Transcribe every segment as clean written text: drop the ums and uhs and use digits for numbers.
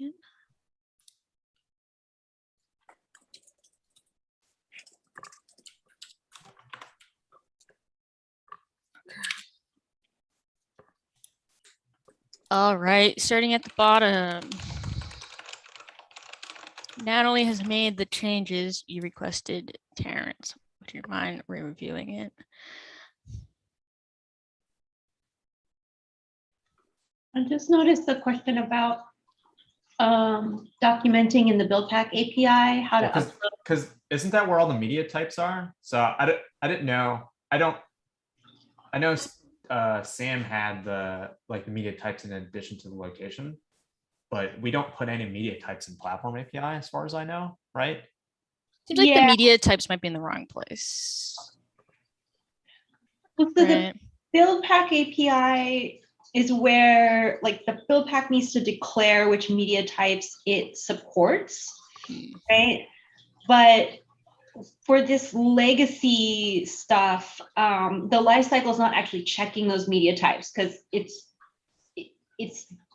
second. All right, starting at the bottom. Natalie has made the changes you requested, Terrence. Would you mind reviewing it? I just noticed the question about documenting in the build pack API, how to upload. Because isn't that where all the media types are? So I didn't know. I know Sam had the media types in addition to the location, but we don't put any media types in platform API as far as I know, right? Seems like the media types might be in the wrong place. So the build pack API is where the build pack needs to declare which media types it supports, right? But for this legacy stuff, the lifecycle is not actually checking those media types because it's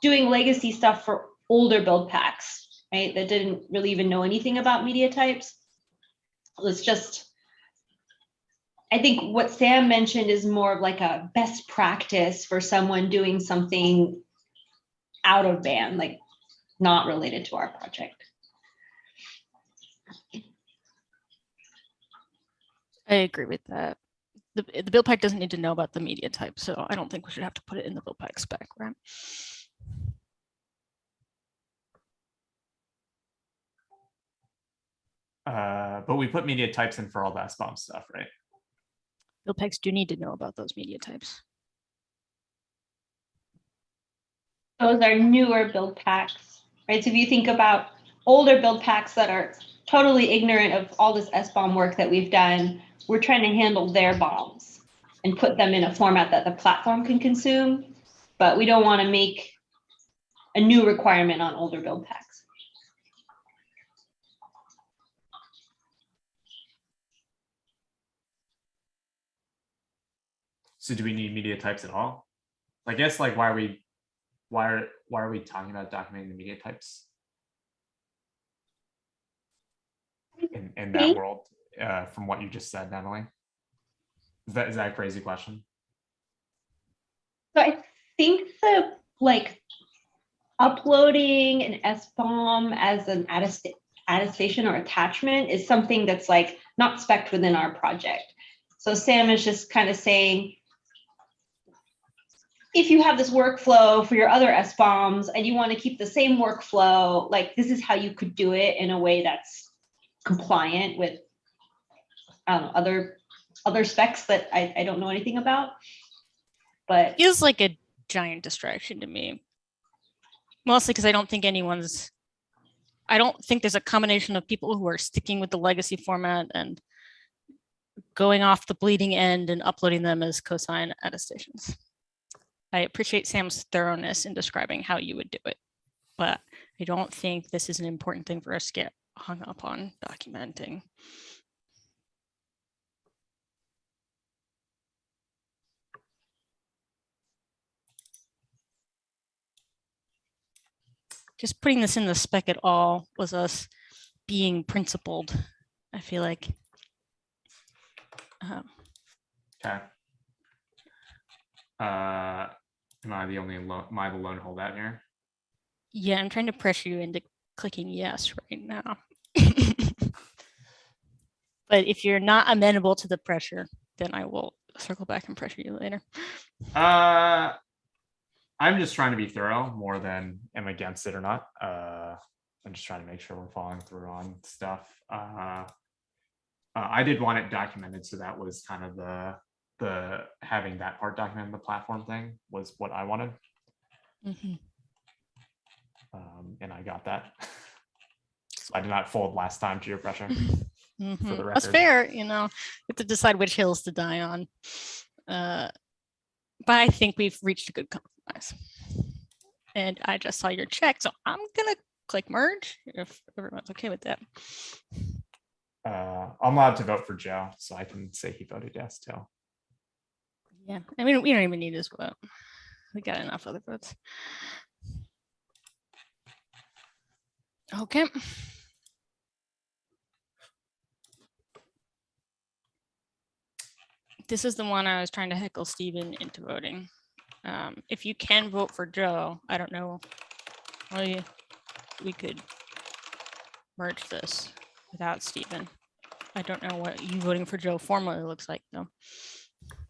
doing legacy stuff for older build packs, right? That didn't really even know anything about media types. It's just, I think what Sam mentioned is more of like a best practice for someone doing something out of band, not related to our project. I agree with that. The build pack doesn't need to know about the media type, so I don't think we should have to put it in the build pack spec, right? But we put media types in for all the SBOM stuff, right? Build packs do need to know about those media types. Those are newer build packs, right? So if you think about older build packs that are totally ignorant of all this SBOM work that we've done, we're trying to handle their bombs and put them in a format that the platform can consume, but we don't want to make a new requirement on older build packs. So do we need media types at all? I guess why are we talking about documenting the media types in that world, from what you just said, Natalie? Is that a crazy question? So I think the uploading an SBOM as an attestation or attachment is something that's not spec'd within our project. So Sam is just kind of saying, if you have this workflow for your other SBOMs and you want to keep the same workflow, this is how you could do it in a way that's compliant with other specs that I don't know anything about. But it feels like a giant distraction to me. Mostly because I don't think there's a combination of people who are sticking with the legacy format and going off the bleeding end and uploading them as cosign attestations. I appreciate Sam's thoroughness in describing how you would do it, but I don't think this is an important thing for us to get hung up on documenting. Just putting this in the spec at all was us being principled, I feel like. Okay. Am I the lone holdout here? Yeah, I'm trying to pressure you into clicking yes right now. But if you're not amenable to the pressure, then I will circle back and pressure you later. I'm just trying to be thorough more than am against it or not. I'm just trying to make sure we're following through on stuff. I did want it documented, so that was kind of the having that part documented in the platform thing was what I wanted. Mm-hmm. And I got that. So I did not fold last time to your pressure. Mm-hmm. For the record. That's fair, you have to decide which hills to die on. But I think we've reached a good compromise. And I just saw your check, so I'm gonna click merge if everyone's okay with that. I'm allowed to vote for Joe, so I can say he voted yes too. Yeah, I mean, we don't even need his vote. We got enough other votes. Okay. This is the one I was trying to heckle Steven into voting. If you can vote for Joe, I don't know. Well, we could merge this without Steven. I don't know what you voting for Joe formally looks like though.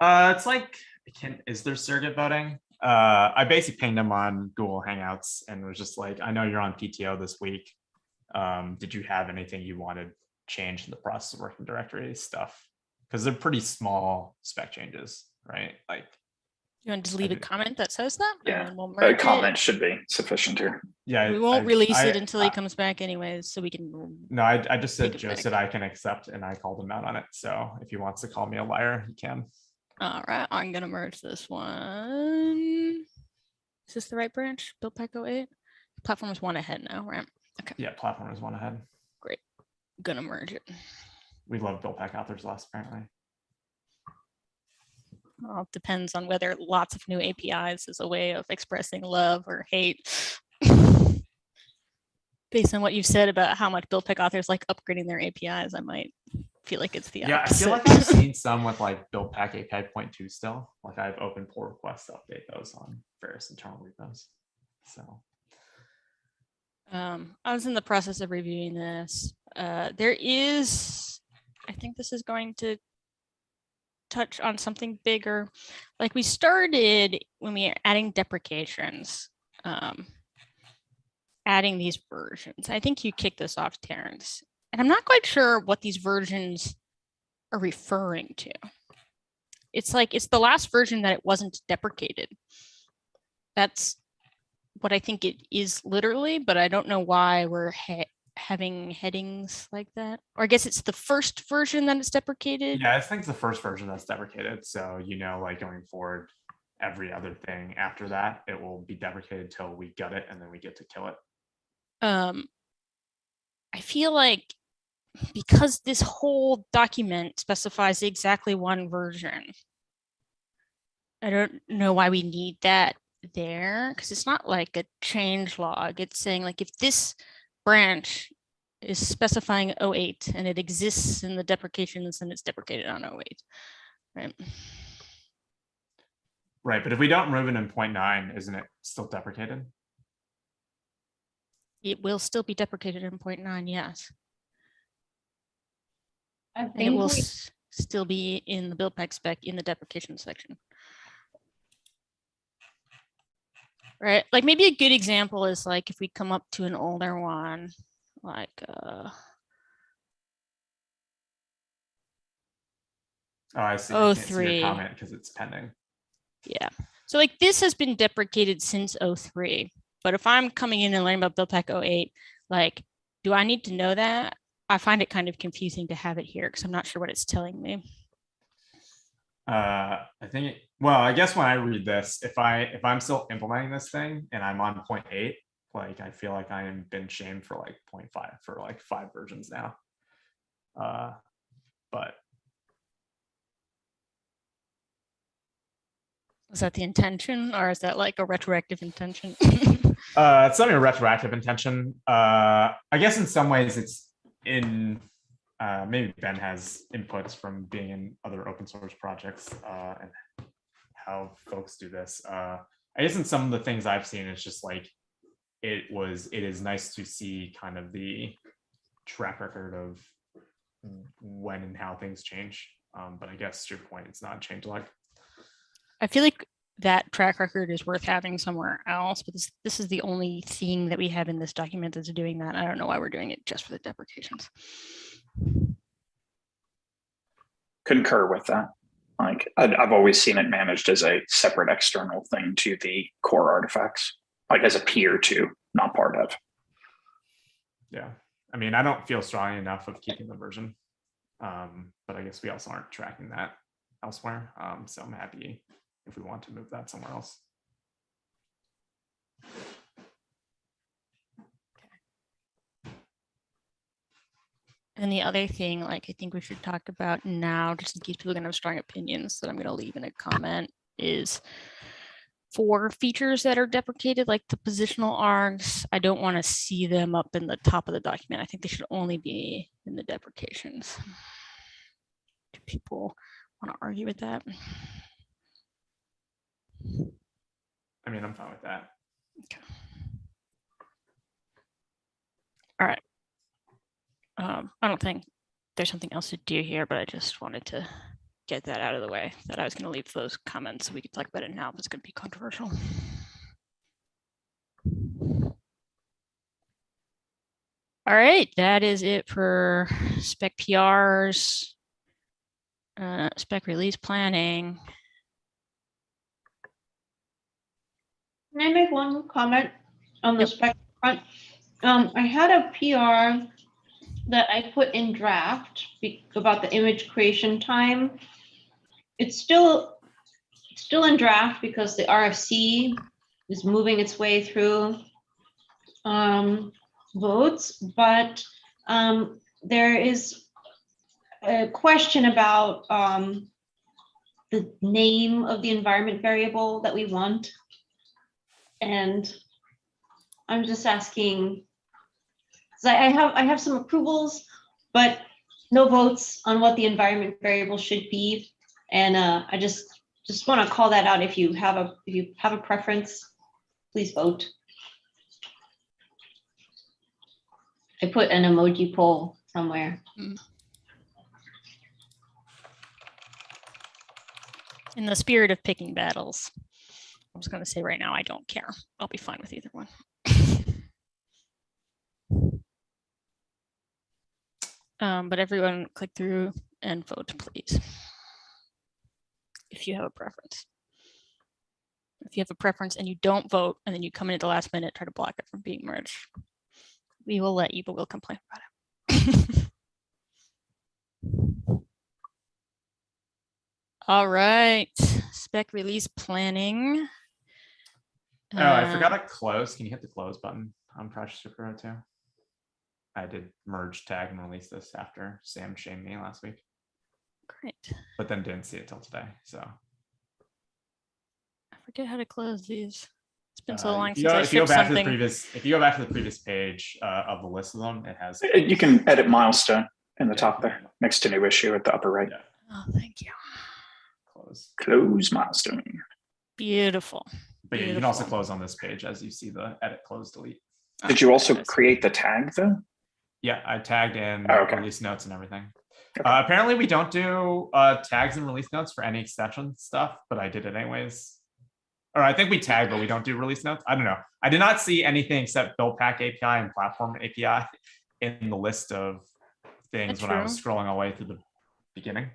It's like, is there surrogate voting? I basically pinged him on Google Hangouts and was just like, I know you're on PTO this week. Did you have anything you wanted changed in the process of working directory stuff? Because they're pretty small spec changes, right? Like, You want to just leave a comment that says that? Yeah, And then we'll a merge comment it. should be sufficient here. yeah, We won't release it until he I- comes back anyways, so we can. No, I just said Take it Joe back. said I can accept, and I called him out on it. So if he wants to call me a liar, he can. All right, I'm gonna merge this one. Is this the right branch? Build Pack 08? Platform is one ahead now, right? Yeah, platform is one ahead. Gonna merge it. We love Build Pack authors less, apparently. Well, it depends on whether lots of new APIs is a way of expressing love or hate. Based on what you've said about how much Build Pack authors like upgrading their APIs, I might feel like it's the Yeah, opposite. I feel like I've seen some with like Build Pack API 0.2 still. Like I've opened pull requests to update those on various internal repos. So I was in the process of reviewing this. There is, I think this is going to touch on something bigger. Like we started when we are adding deprecations, adding these versions. I think you kicked this off, Terrence. And I'm not quite sure what these versions are referring to. It's like, it's the last version that it wasn't deprecated. That's what I think it is literally, but I don't know why we're having headings like that. Or I guess it's the first version that it's deprecated. yeah, I think it's the first version that's deprecated. So like going forward, every other thing after that, it will be deprecated till we gut it and then we get to kill it. I feel like because this whole document specifies exactly one version, I don't know why we need that there, because it's not like a change log. It's saying like if this branch is specifying 08 and it exists in the deprecations, then it's deprecated on 08, right? Right, but if we don't remove it in 0.9, isn't it still deprecated? It will still be deprecated in 0.9, yes. I And it think will we, still be in the build pack spec in the deprecation section. Right, like maybe a good example is like if we come up to an older one, like Oh, I see. I Oh, can't see your 03. comment because it's pending. Yeah. So like this has been deprecated since 03. But if I'm coming in and learning about build pack 08, like, do I need to know that? I find it kind of confusing to have it here because I'm not sure what it's telling me. I think, well, I guess when I read this, if I'm still implementing this thing and I'm on 0.8, like I feel like I am been shamed for like 0.5 for like 5 versions now. But Is that the intention or is that like a retroactive intention? it's not a retroactive intention. I guess in some ways it's in maybe Ben has inputs from being in other open source projects and how folks do this. I guess in some of the things I've seen, it's just like it is nice to see kind of the track record of when and how things change. But I guess to your point, it's not change like. I feel like that track record is worth having somewhere else, but this is the only thing that we have in this document that's doing that. I don't know why we're doing it just for the deprecations. Concur with that. Like I've always seen it managed as a separate external thing to the core artifacts, like as a peer to, not part of. Yeah, I mean, I don't feel strongly enough of keeping the version, but I guess we also aren't tracking that elsewhere. So I'm happy if we want to move that somewhere else. And the other thing, like I think we should talk about now, just in case people are gonna have strong opinions that I'm gonna leave in a comment, is 4 features that are deprecated, like the positional args. I don't want to see them up in the top of the document. I think they should only be in the deprecations. Do people want to argue with that? I mean, I'm fine with that. Okay. All right. I don't think there's something else to do here, but I just wanted to get that out of the way, that I was going to leave those comments so we could talk about it now, but it's going to be controversial. All right, that is it for spec PRs, spec release planning. Can I make one comment on the Yep. spec front? I had a PR that I put in draft about the image creation time. It's still in draft because the RFC is moving its way through votes, but there is a question about the name of the environment variable that we want. And I'm just asking, 'cause I have some approvals, but no votes on what the environment variable should be. And I just want to call that out. If you have a preference, please vote. I put an emoji poll somewhere. In the spirit of picking battles, I'm just going to say right now, I don't care. I'll be fine with either one. But everyone click through and vote, please. If you have a preference. If you have a preference and you don't vote, and then you come in at the last minute, try to block it from being merged, we will let you, but we'll complain about it. All right, spec release planning. Oh, I forgot to close. Can you hit the close button on Project Superhero too? I did merge, tag, and release this after Sam shamed me last week, Great. but then didn't see it till today. So I forget how to close these. It's been so long if since I you go shipped back something. to the previous, if you go back to the previous page of the list of them, it has. You can edit milestone in the Yeah. top there, next to new issue at the upper right. Yeah, Oh, thank you. close. Close milestone. Beautiful. But yeah, you can also Beautiful. close on this page as you see the edit, close, delete. Did you also there it is. create the tag though? Yeah, I tagged in Oh, okay. release notes and everything. Okay. Apparently we don't do tags and release notes for any extension stuff, but I did it anyways. Or I think we tag, but we don't do release notes. I don't know. I did not see anything except build pack API and platform API in the list of things That's when I was true. scrolling all the way through the beginning.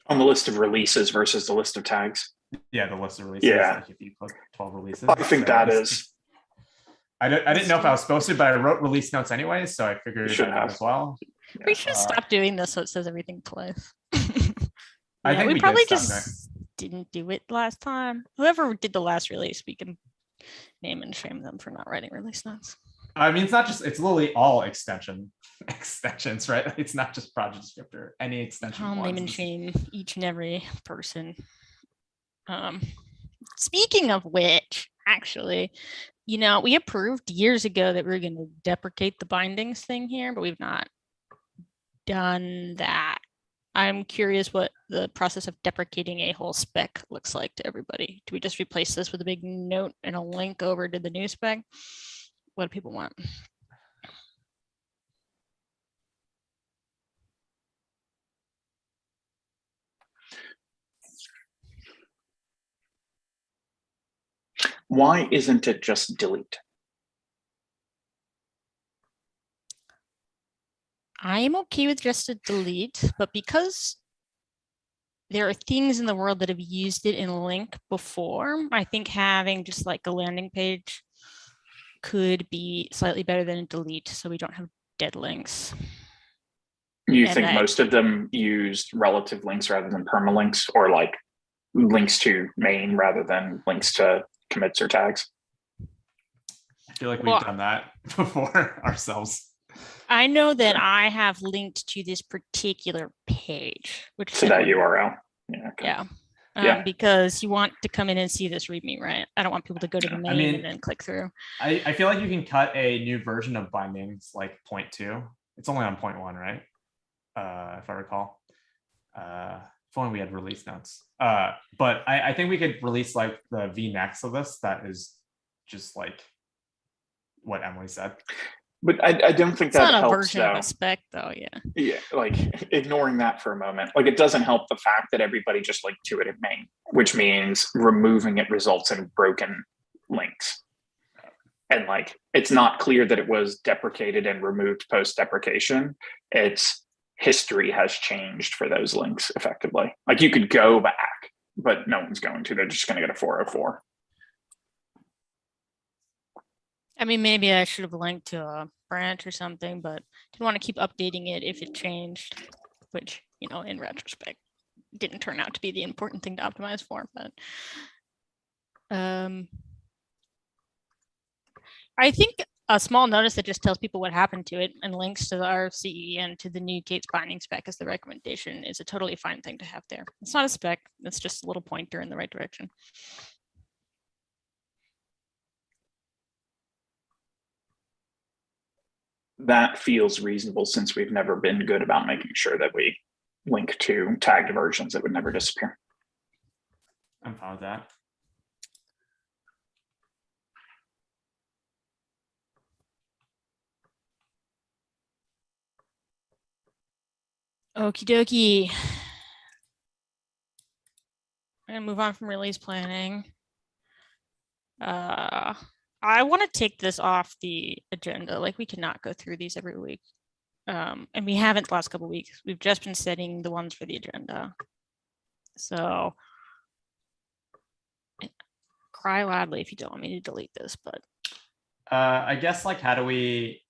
On the list of releases versus the list of tags. Yeah, the list of releases. Yeah. Like if you put 12 releases. I think so that it's- is. I didn't know if I was supposed to, but I wrote release notes anyway, so I figured You should that out have. as well. We should stop doing this so it says everything twice. I think we did probably stop just didn't do it last time. Whoever did the last release, we can name and shame them for not writing release notes. I mean, it's not just, it's literally all extensions, right? It's not just project descriptor, any extension. I'll name ones and is- shame each and every person. Speaking of which, actually, we approved years ago that we were going to deprecate the bindings thing here, but we've not done that. I'm curious what the process of deprecating a whole spec looks like to everybody. Do we just replace this with a big note and a link over to the new spec? What do people want? Why isn't it just delete? I am okay with just a delete, but because there are things in the world that have used it in link before, I think having just like a landing page could be slightly better than a delete, so we don't have dead links. You And think I- most of them used relative links rather than permalinks, or like links to main rather than links to commits or tags? I feel like Well- we've done that before ourselves. I know that I have linked to this particular page, which To that URL. Yeah. Okay. yeah. Yeah. because you want to come in and see this README, right? I don't want people to go to the main mean, and then click through. I feel like you can cut a new version of bindings like 0.2. It's only on 0.1, right? If I recall. If only we had release notes. But I think we could release like the VNext of this. That is just like what Emily said. But I don't think It's that not a helps version though. of a spec though, yeah. Yeah, like ignoring that for a moment, like it doesn't help the fact that everybody just linked to it at main, which means removing it results in broken links. And like it's not clear that it was deprecated and removed post deprecation. It's history has changed for those links effectively. Like you could go back, but no one's going to. They're just going to get a 404. I mean, maybe I should have linked to a branch or something, but didn't want to keep updating it if it changed, which, you know, in retrospect, didn't turn out to be the important thing to optimize for. But I think a small notice that just tells people what happened to it and links to the RFCE and to the new Gates binding spec as the recommendation is a totally fine thing to have there. It's not a spec, it's just a little pointer in the right direction. That feels reasonable since we've never been good about making sure that we link to tagged versions that would never disappear. I'm fine with that. Okie dokie. I'm gonna move on from release planning. I want to take this off the agenda. Like we cannot go through these every week. And we haven't the last couple of weeks. We've just been setting the ones for the agenda. So cry loudly if you don't want me to delete this, but I guess like how do we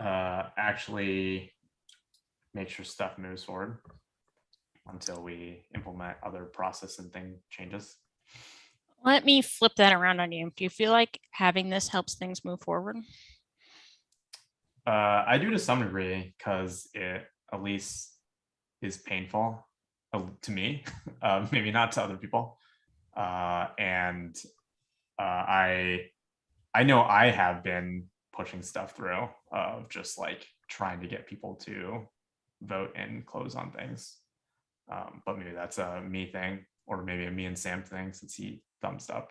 actually make sure stuff moves forward until we implement other process and thing changes? let me flip that around on you. Do you feel like having this helps things move forward? I do to some degree because it at least is painful to me, maybe not to other people. And I know I have been pushing stuff through of just like trying to get people to vote and close on things. But maybe that's a me thing, or maybe a me and Sam thing since he thumbs up.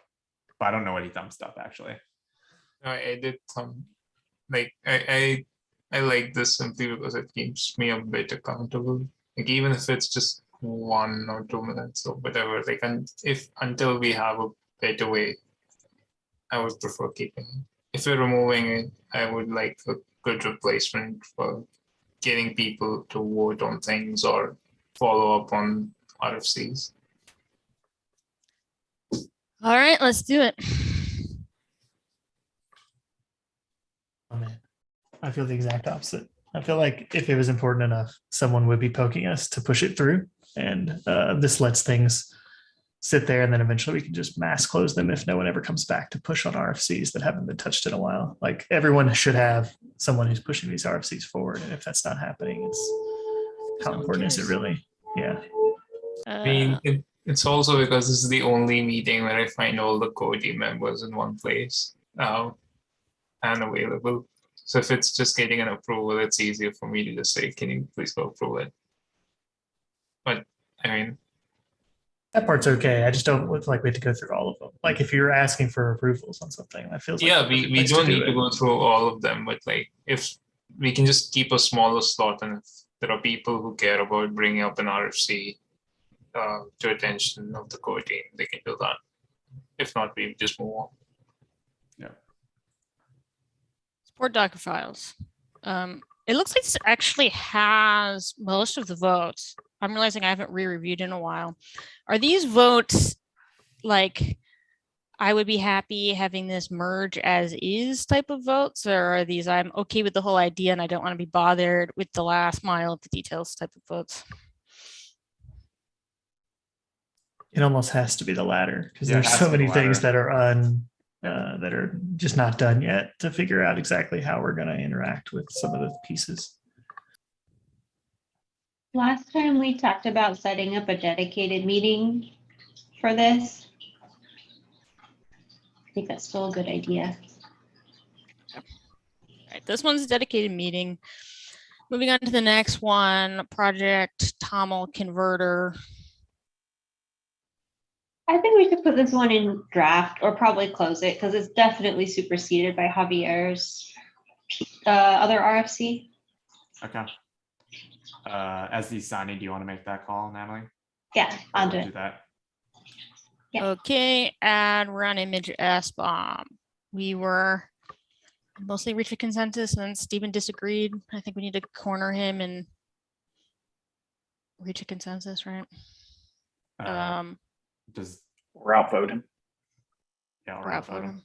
But I don't know what he thumbs up actually. I did some like I like this simply because it keeps me a bit accountable. Like even if it's just 1 or 2 minutes or whatever, like until we have a better way, I would prefer keeping it. If we're removing it, I would like a good replacement for getting people to vote on things or follow up on RFCs. All right, let's do it. Oh man, I feel the exact opposite. I feel like if it was important enough, someone would be poking us to push it through, and this lets things sit there, and then eventually we can just mass close them if no one ever comes back to push on RFCs that haven't been touched in a while. Like everyone should have someone who's pushing these RFCs forward, and if that's not happening, it's how No one important is it cares. really? Yeah. I mean, it's also because this is the only meeting where I find all the core team members in one place and available. So if it's just getting an approval, it's easier for me to just say, can you please go approve it? But I mean, That part's okay. I just don't look like we have to go through all of them. Like if you're asking for approvals on something, that feels like yeah, the perfect we place don't do need to it. go through all of them, but like if we can just keep a smaller slot, and if there are people who care about bringing up an RFC to attention of the core team, they can do that. If not, we just move on. Support Docker files. It looks like this actually has most of the votes. I'm realizing I haven't re-reviewed in a while. Are these votes like I would be happy having this merge as is type of votes, or are these I'm okay with the whole idea and I don't want to be bothered with the last mile of the details type of votes? It almost has to be the latter because Yeah, it there's has so to be the many things latter. that are just not done yet to figure out exactly how we're going to interact with some of the pieces. Last time we talked about setting up a dedicated meeting for this. I think that's still a good idea. All right, this one's a dedicated meeting. Moving on to the next one, Project TOML Converter. I think we should put this one in draft or probably close it because it's definitely superseded by Javier's other RFC. Okay. As the signing, do you want to make that call, Natalie? Yeah, I'll Or do we'll it. that. Yeah. Okay, and we're on image S bomb. We were mostly reached a consensus and then Stephen disagreed. I think we need to corner him and reach a consensus, right? Does We're outvoting. yeah, We're or outvote him.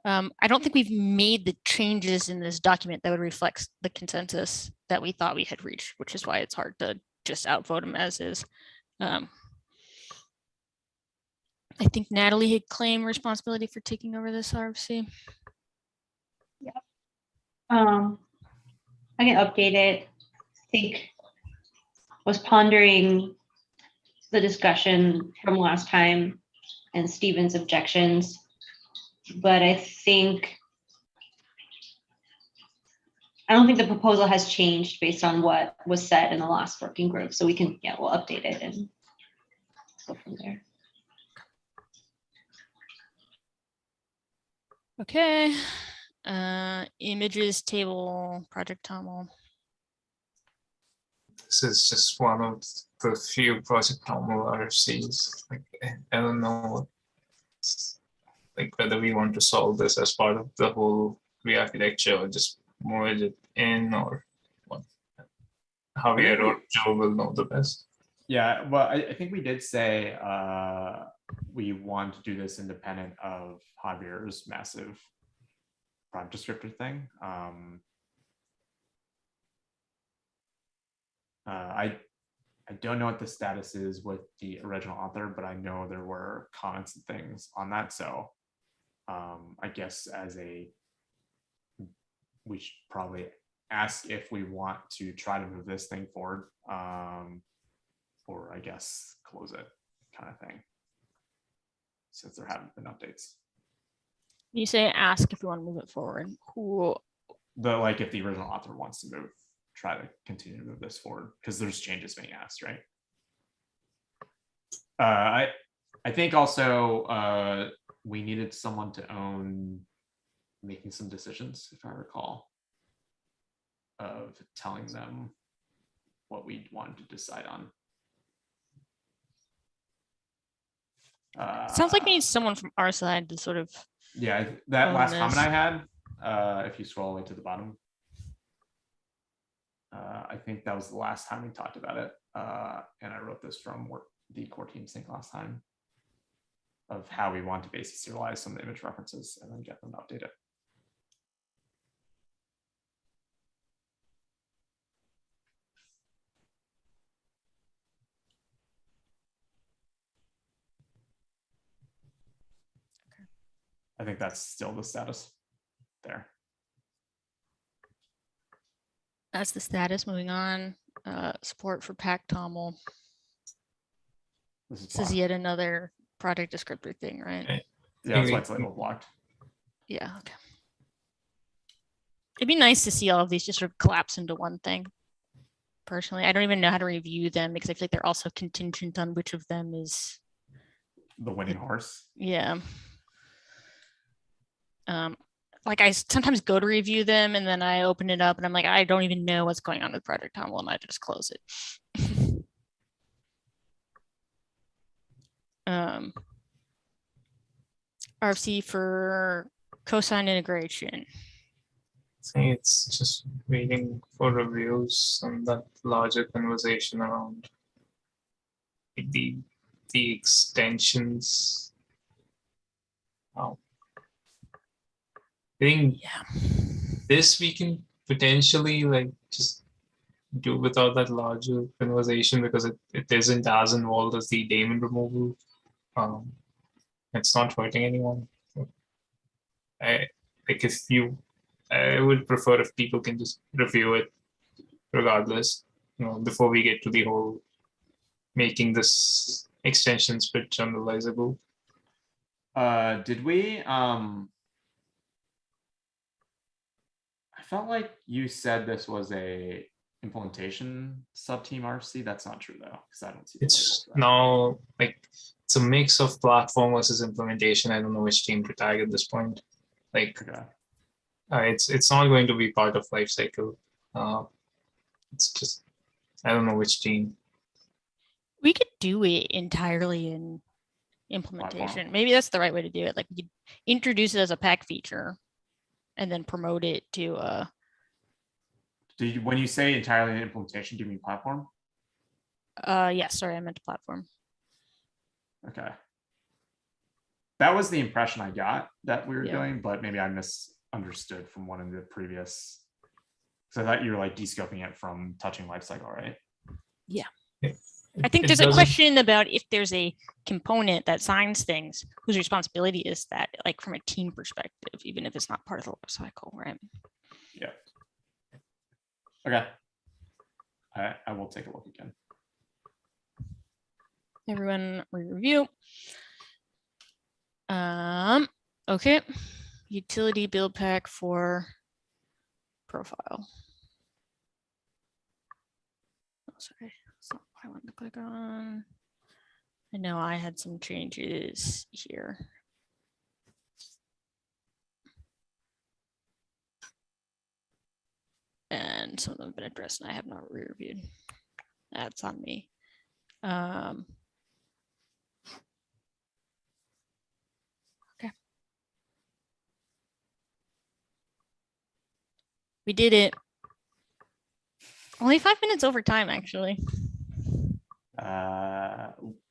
I don't think we've made the changes in this document that would reflect the consensus that we thought we had reached, which is why it's hard to just outvote him as is. I think Natalie had claimed responsibility for taking over this RFC. I can update it. I think was pondering the discussion from last time and Stephen's objections, but I don't think the proposal has changed based on what was said in the last working group. So we can, yeah, we'll update it and go from there. Okay. Images table, Project TOML. This is just one of the few Project TOML RFCs. Like, I don't know, like whether we want to solve this as part of the whole re-architecture or just merge it in, or what. Javier or Joe will know the best. Yeah, well, I think we did say we want to do this independent of Javier's massive prompt descriptor thing. I don't know what the status is with the original author, but I know there were comments and things on that. So I guess we should probably ask if we want to try to move this thing forward, or I guess close it, kind of thing, since there haven't been updates. You say ask if you want to move it forward. Cool. Like if the original author wants to try to continue to move this forward, because there's changes being asked, right? I think also we needed someone to own making some decisions, if I recall, of telling them what we wanted to decide on. Sounds like we need someone from our side to sort of. Yeah, that own last this. comment I had, if you scroll all the way to the bottom, I think that was the last time we talked about it. And I wrote this from the core team sync last time, of how we want to basically serialize some of the image references and then get them to update it. I think that's still the status there. That's the status. Moving on. Support for Pack TOML. This is This is blocked. yet another project descriptor thing, right? Okay. Yeah, that's why it's labeled blocked. Yeah. Okay. It'd be nice to see all of these just sort of collapse into one thing. Personally, I don't even know how to review them because I feel like they're also contingent on which of them is. The winning horse. Yeah. Like I sometimes go to review them and then I open it up and I'm like, I don't even know what's going on with Project TOML and I just close it. RFC for cosine integration. I think it's just waiting for reviews and that larger conversation around the extensions. Oh. I think this we can potentially like just do without that larger conversation because it isn't as involved as the daemon removal. It's not hurting anyone. So I would prefer if people can just review it regardless. before we get to the whole making this extensions bit generalizable. Did we? I felt like you said this was a implementation sub-team RC. That's not true though, because I don't see. It's now like it's a mix of platform versus implementation. I don't know which team to tag at this point. Like it's not going to be part of lifecycle. It's just I don't know which team. We could do it entirely in implementation. Maybe that's the right way to do it. Like you introduce it as a pack feature and then promote it to when you say entirely in implementation, do you mean platform? yes, sorry, I meant platform. Okay. That was the impression I got that we were Yeah. doing, but maybe I misunderstood from one of the previous. So I thought you were like descoping it from touching lifecycle, right? I think there's a question about if there's a component that signs things, whose responsibility is that, like from a team perspective, even if it's not part of the life cycle, right? Yeah. Okay. I will take a look again. Everyone review. Okay. Utility build pack for profile. Oh, sorry, that's not what I wanted to click on. I know I had some changes here. And some of them have been addressed and I have not re-reviewed. That's on me. Okay. We did it. Only 5 minutes over time, actually.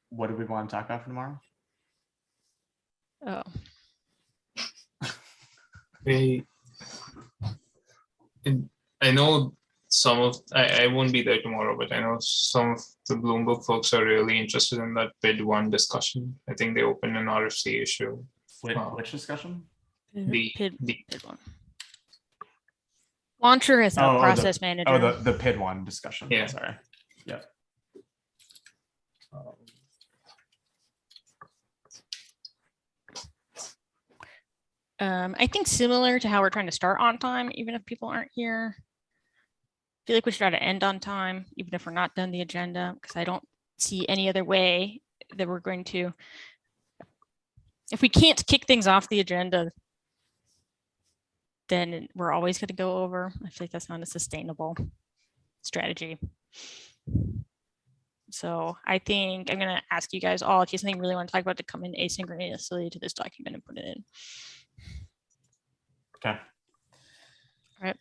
What do we want to talk about for tomorrow? Oh, I know some of I won't be there tomorrow, but I know some of the Bloomberg folks are really interested in that bid one discussion. I think they opened an RFC issue. Which discussion? PID one. Launcher is a process manager. Oh, the PID one discussion. Yeah. Sorry. Yeah. I think similar to how we're trying to start on time, even if people aren't here. I feel like we should try to end on time, even if we're not done the agenda, because I don't see any other way that we're going to. If we can't kick things off the agenda, then we're always going to go over. I feel like that's not a sustainable strategy. So I think I'm going to ask you guys all, if you have something you really want to talk about, to come in asynchronously to this document and put it in. Okay. All right.